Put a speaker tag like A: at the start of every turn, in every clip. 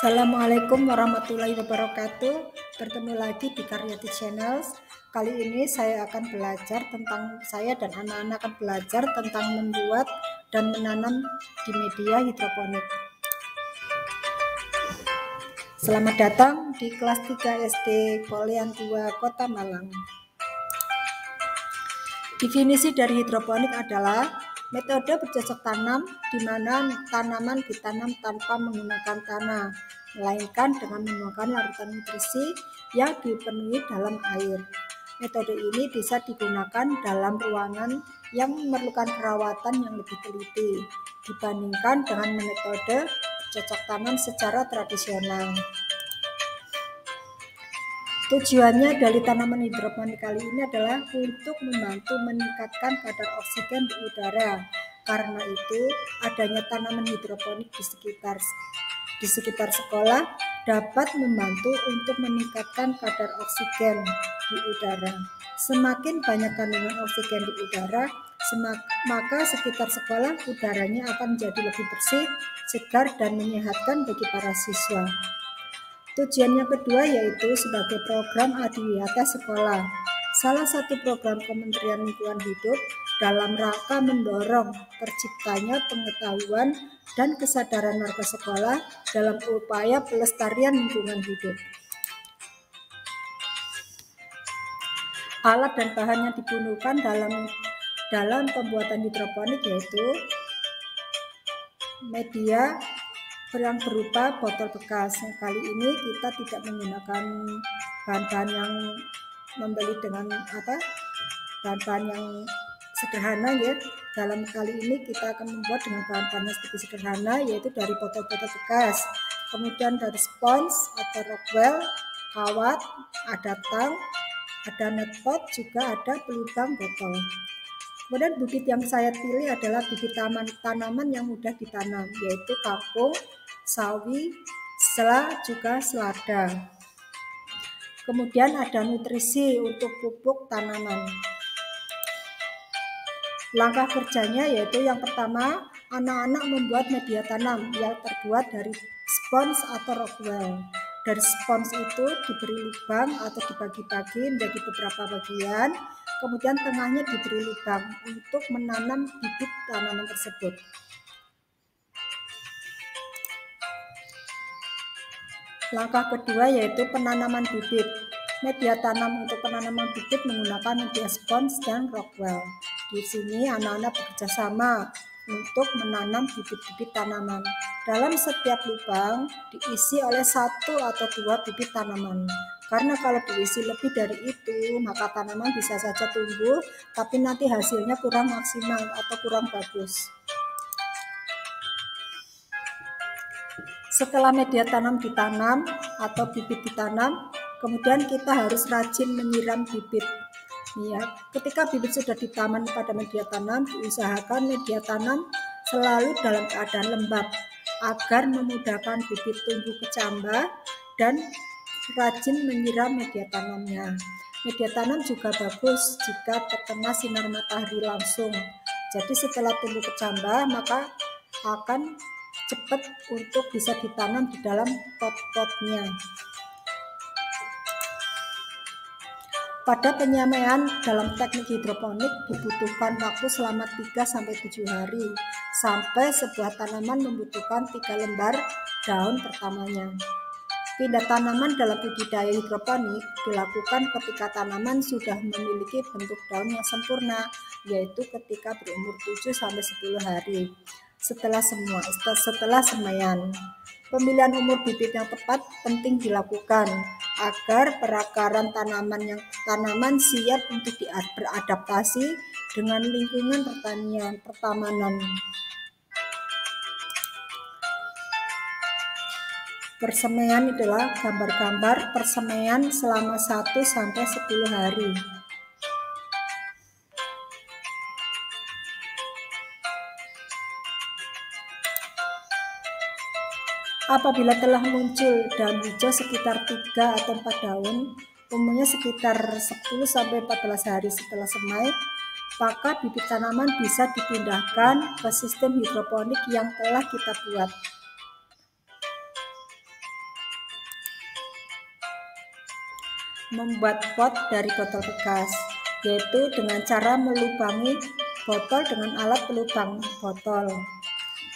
A: Assalamualaikum warahmatullahi wabarakatuh. Bertemu lagi di Karyati Channel. Kali ini saya dan anak-anak akan belajar tentang membuat dan menanam di media hidroponik. Selamat datang di kelas 3 SD Polian 2 Kota Malang. Definisi dari hidroponik adalah metode bercocok tanam di mana tanaman ditanam tanpa menggunakan tanah, melainkan dengan menggunakan larutan nutrisi yang dipenuhi dalam air. Metode ini bisa digunakan dalam ruangan yang memerlukan perawatan yang lebih teliti dibandingkan dengan metode bercocok tanam secara tradisional. Tujuannya dari tanaman hidroponik kali ini adalah untuk membantu meningkatkan kadar oksigen di udara. Karena itu, adanya tanaman hidroponik di sekitar sekolah dapat membantu untuk meningkatkan kadar oksigen di udara. Semakin banyak kandungan oksigen di udara, maka sekitar sekolah udaranya akan menjadi lebih bersih, segar, dan menyehatkan bagi para siswa. Tujuan yang kedua yaitu sebagai program adiwiyata sekolah. Salah satu program Kementerian Lingkungan Hidup dalam rangka mendorong terciptanya pengetahuan dan kesadaran warga sekolah dalam upaya pelestarian lingkungan hidup. Alat dan bahan yang digunakan dalam pembuatan hidroponik yaitu media yang berupa botol bekas. Kali ini kita tidak menggunakan bahan-bahan yang membeli dengan bahan-bahan yang sederhana ya. Dalam kali ini kita akan membuat dengan bahan-bahan yang seperti sederhana, yaitu dari botol-botol bekas, kemudian dari spons atau rockwell, kawat, ada tang, ada netpot, juga ada pelubang botol. Kemudian bibit yang saya pilih adalah bibit tanaman yang mudah ditanam, yaitu kangkung, sawi, juga selada. Kemudian ada nutrisi untuk pupuk tanaman. Langkah kerjanya yaitu yang pertama, anak-anak membuat media tanam yang terbuat dari spons atau rockwell. Dari spons itu diberi lubang atau dibagi-bagi menjadi beberapa bagian, kemudian tengahnya diberi lubang untuk menanam bibit tanaman tersebut. Langkah kedua yaitu penanaman bibit. Media tanam untuk penanaman bibit menggunakan media spons dan rockwell. Di sini anak-anak bekerja sama untuk menanam bibit-bibit tanaman. Dalam setiap lubang diisi oleh 1 atau 2 bibit tanaman. Karena kalau diisi lebih dari itu, maka tanaman bisa saja tumbuh, tapi nanti hasilnya kurang maksimal atau kurang bagus. Setelah media tanam ditanam atau bibit ditanam, kemudian kita harus rajin menyiram bibit. Ya, ketika bibit sudah ditanam pada media tanam, diusahakan media tanam selalu dalam keadaan lembab agar memudahkan bibit tumbuh kecambah dan rajin menyiram media tanamnya. Media tanam juga bagus jika terkena sinar matahari langsung. Jadi setelah tumbuh kecambah, maka akan cepat untuk bisa ditanam di dalam pot-potnya. Pada penyemaian dalam teknik hidroponik dibutuhkan waktu selama 3-7 hari sampai sebuah tanaman membutuhkan 3 lembar daun pertamanya. Pindah tanaman dalam budidaya hidroponik dilakukan ketika tanaman sudah memiliki bentuk daun yang sempurna, yaitu ketika berumur 7-10 hari. Setelah semaian, pemilihan umur bibit yang tepat penting dilakukan agar perakaran tanaman siap untuk beradaptasi dengan lingkungan pertamanan. Persemaian adalah gambar-gambar persemaian selama 1-10 hari. Apabila telah muncul daun hijau sekitar 3 atau 4 daun, umumnya sekitar 10-14 hari setelah semai, maka bibit tanaman bisa dipindahkan ke sistem hidroponik yang telah kita buat. membuat pot dari botol bekas, yaitu dengan cara melubangi botol dengan alat pelubang botol.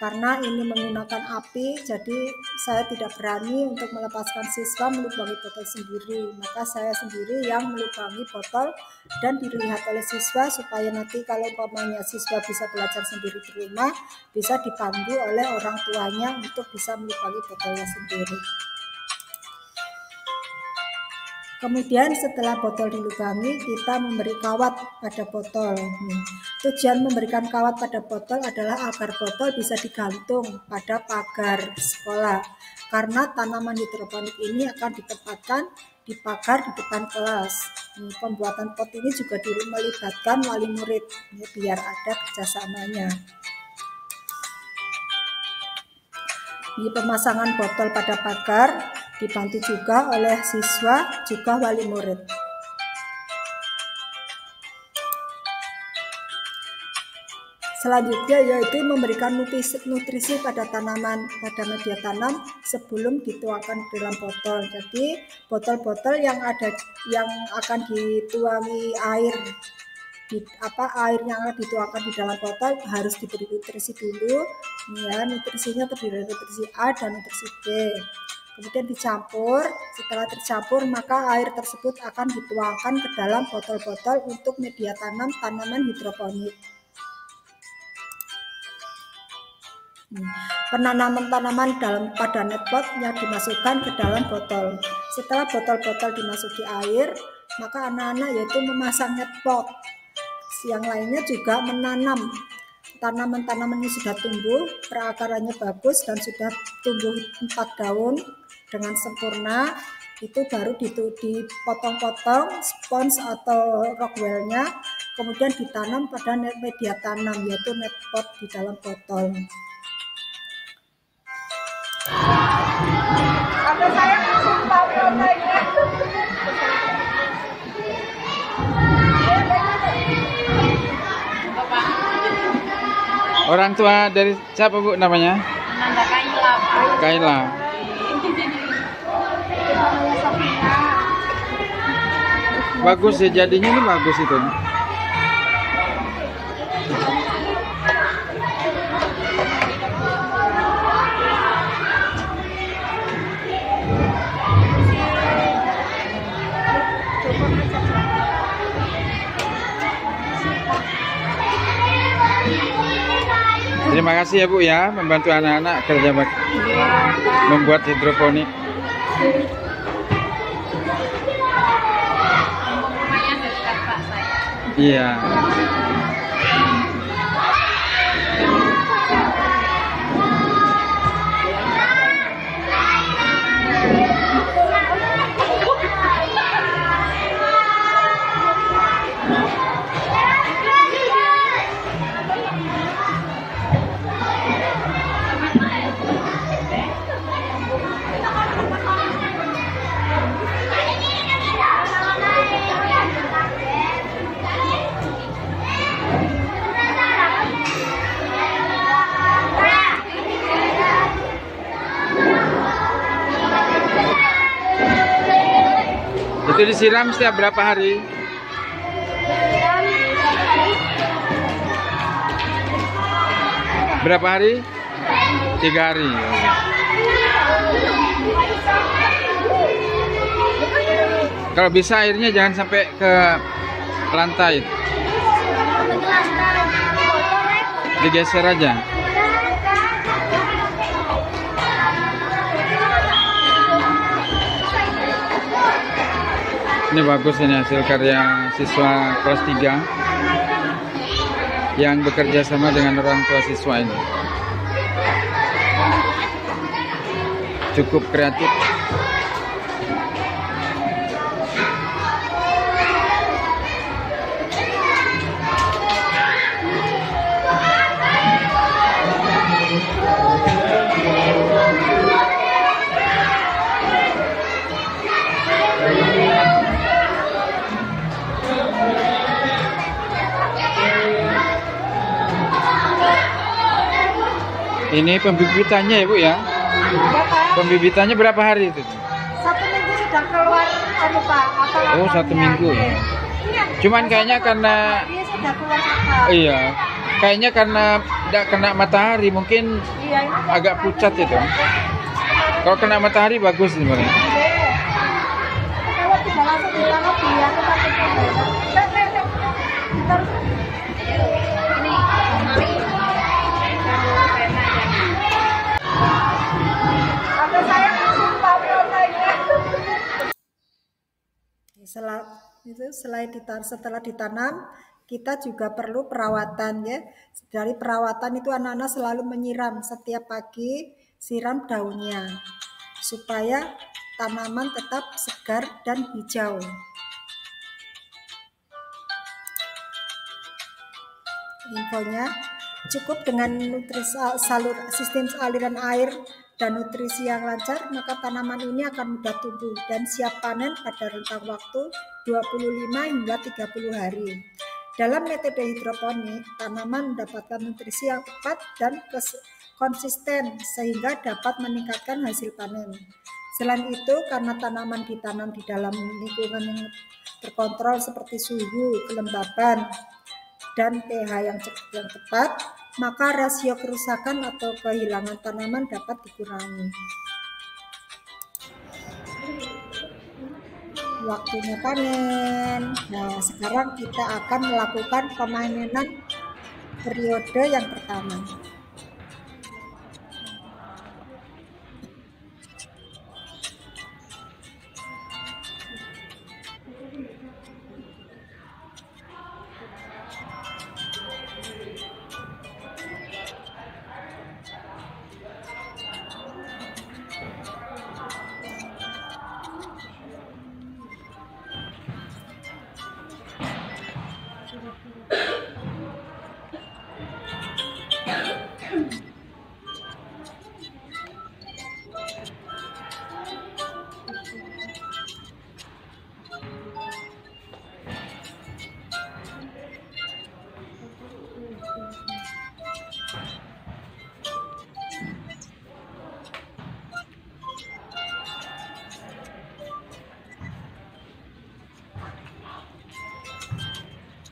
A: Karena ini menggunakan api, jadi saya tidak berani untuk melepaskan siswa melubangi botol sendiri. Maka saya sendiri yang melubangi botol dan dilihat oleh siswa supaya nanti kalau umpamanya siswa bisa belajar sendiri di rumah, bisa dipandu oleh orang tuanya untuk bisa melubangi botolnya sendiri. Kemudian setelah botol dilubangi, kita memberi kawat pada botol. Tujuan memberikan kawat pada botol adalah agar botol bisa digantung pada pagar sekolah. Karena tanaman hidroponik ini akan ditempatkan di pagar di depan kelas. Pembuatan pot ini juga melibatkan wali murid, biar ada kerjasamanya. Pemasangan botol pada pagar dibantu juga oleh siswa juga wali murid. Selanjutnya yaitu memberikan nutrisi pada tanaman, pada media tanam sebelum dituangkan dalam botol. Jadi botol-botol yang akan dituangi air, air yang akan dituangkan di dalam botol harus diberi nutrisi dulu. Ya, nutrisinya terdiri dari nutrisi A dan nutrisi B. Kemudian dicampur, setelah tercampur maka air tersebut akan dituangkan ke dalam botol-botol untuk media tanam tanaman hidroponik. Penanaman tanaman pada netpot yang dimasukkan ke dalam botol. Setelah botol-botol dimasuki air, maka anak-anak yaitu memasang netpot. Yang lainnya juga menanam tanaman-tanaman yang sudah tumbuh, perakarannya bagus dan sudah tumbuh 4 daun dengan sempurna, itu baru dipotong-potong spons atau rockwellnya, kemudian ditanam pada media tanam yaitu netpot di dalam botol.
B: Ada saya kasih tahu fotonya.
C: Orang tua dari siapa Bu namanya?
B: Nanda Kaila.
C: Kaila. Bagus ya jadinya, ini bagus itu. Terima kasih ya Bu ya, membantu anak-anak kerja membuat hidroponik.
B: Lumayan dekat Pak saya.
C: Iya. Itu disiram setiap berapa hari? Berapa hari? 3 hari. Kalau bisa airnya jangan sampai ke lantai. Digeser aja. Ini bagus, ini hasil karya siswa kelas 3 yang bekerja sama dengan orang tua siswa ini. Cukup kreatif. Ini pembibitannya ya Bu ya?
B: Berapa?
C: Pembibitannya berapa hari itu?
B: 1 minggu sudah keluar anu Pak, apa
C: Oh, 1 minggu ya. Cuman kayaknya karena
B: dia sudah keluar akal.
C: iya, kayaknya karena tidak kena matahari mungkin
B: Iya, ini
C: agak pucat itu. Kalau kena matahari bagus sebenarnya.
B: kalau tidak langsung ditangkap dia tetap
A: Setelah ditanam, kita juga perlu perawatan ya. Dari perawatan itu anak-anak selalu menyiram setiap pagi, siram daunnya supaya tanaman tetap segar dan hijau. Infonya cukup dengan sistem aliran air dan nutrisi yang lancar, maka tanaman ini akan mudah tumbuh dan siap panen pada rentang waktu 25 hingga 30 hari. Dalam metode hidroponik, tanaman mendapatkan nutrisi yang tepat dan konsisten sehingga dapat meningkatkan hasil panen. Selain itu, karena tanaman ditanam di dalam lingkungan yang terkontrol seperti suhu, kelembaban, dan pH yang tepat, maka rasio kerusakan atau kehilangan tanaman dapat dikurangi. Waktunya panen. Nah, sekarang kita akan melakukan pemanenan periode yang pertama.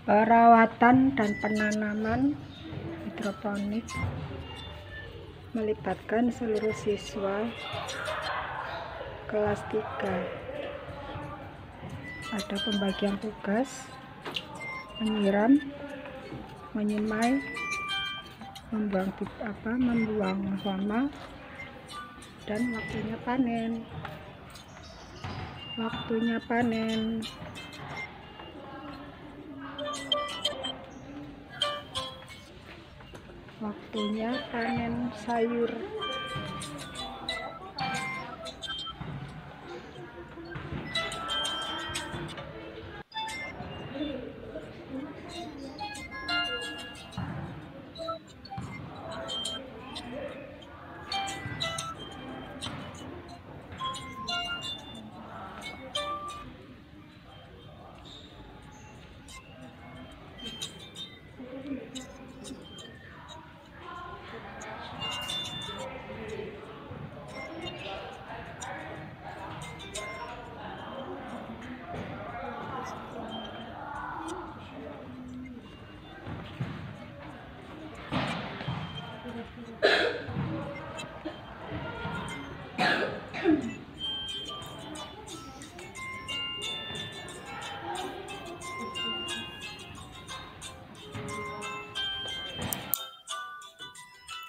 A: Perawatan dan penanaman hidroponik melibatkan seluruh siswa kelas 3. Ada pembagian tugas, menyiram, menyemai, membuang hama, dan waktunya panen. Waktunya panen sayur.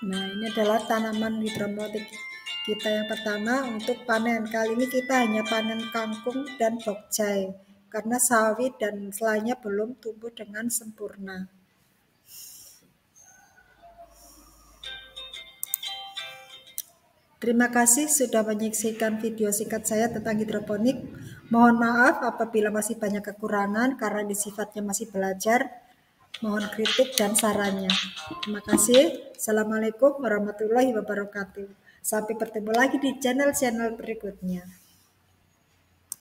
A: Nah, ini adalah tanaman hidroponik kita yang pertama untuk panen. Kali ini kita hanya panen kangkung dan bokcai karena sawit dan lainnya belum tumbuh dengan sempurna. Terima kasih sudah menyaksikan video singkat saya tentang hidroponik. Mohon maaf apabila masih banyak kekurangan karena di sifatnya masih belajar. Mohon kritik dan sarannya. Terima kasih. Assalamualaikum warahmatullahi wabarakatuh. Sampai bertemu lagi di channel-channel berikutnya.